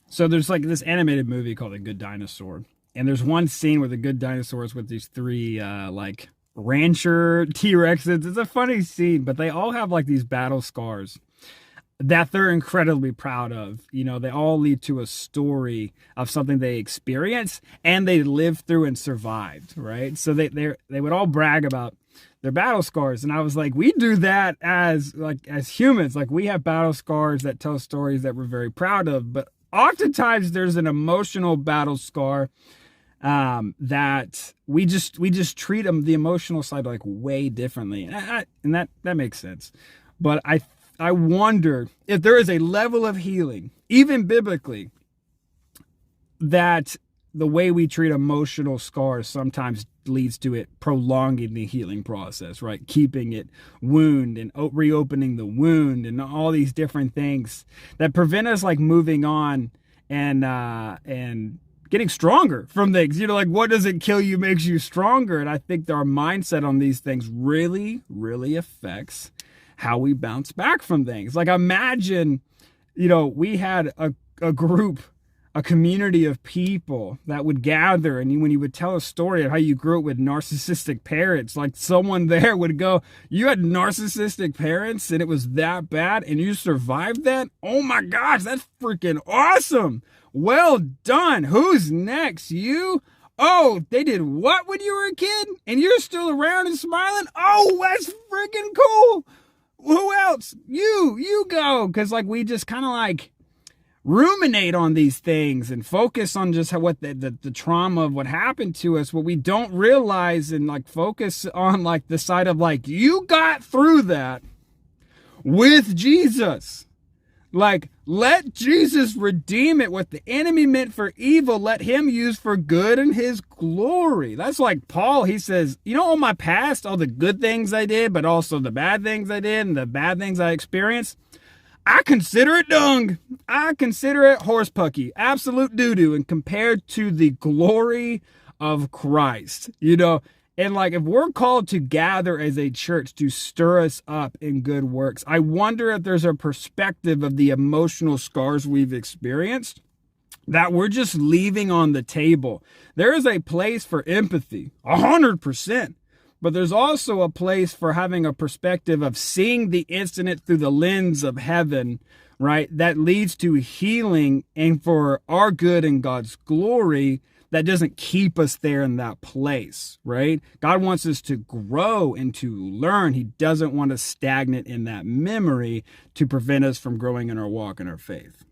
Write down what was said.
So there's like this animated movie called The Good Dinosaur, and there's one scene where the Good Dinosaur is with these three like rancher T-Rexes. It's a funny scene, but they all have like these battle scars that they're incredibly proud of. You know, they all lead to a story of something they experienced and they lived through and survived, right? So they would all brag about their battle scars. And I was like, we do that as humans. Like we have battle scars that tell stories that we're very proud of, but oftentimes there's an emotional battle scar that we just treat them, the emotional side, like way differently. And that makes sense. But I wonder if there is a level of healing, even biblically, that the way we treat emotional scars sometimes leads to it prolonging the healing process, right? Keeping it wound and reopening the wound and all these different things that prevent us like moving on and getting stronger from things. You know, like what doesn't kill you makes you stronger. And I think our mindset on these things really, really affects how we bounce back from things. Like imagine, you know, we had a group, a community of people that would gather, and when you would tell a story of how you grew up with narcissistic parents, like someone there would go, you had narcissistic parents and it was that bad and you survived that? Oh my gosh, that's freaking awesome. Well done. Who's next? You? Oh, they did what when you were a kid? And you're still around and smiling? Oh, that's freaking cool. Who else? You go. Because like we just kind of like ruminate on these things and focus on just how, what the trauma of what happened to us, what we don't realize, and like focus on like the side of like you got through that with Jesus. Like, let Jesus redeem it. What the enemy meant for evil, let him use for good in his glory. That's like Paul. He says, you know, all my past, all the good things I did, but also the bad things I did and the bad things I experienced, I consider it dung. I consider it horse pucky, absolute doo-doo, and compared to the glory of Christ, you know. And like, if we're called to gather as a church to stir us up in good works, I wonder if there's a perspective of the emotional scars we've experienced that we're just leaving on the table. There is a place for empathy, 100%. But there's also a place for having a perspective of seeing the incident through the lens of heaven, right? That leads to healing and for our good and God's glory. That doesn't keep us there in that place, right? God wants us to grow and to learn. He doesn't want us stagnant in that memory to prevent us from growing in our walk and our faith.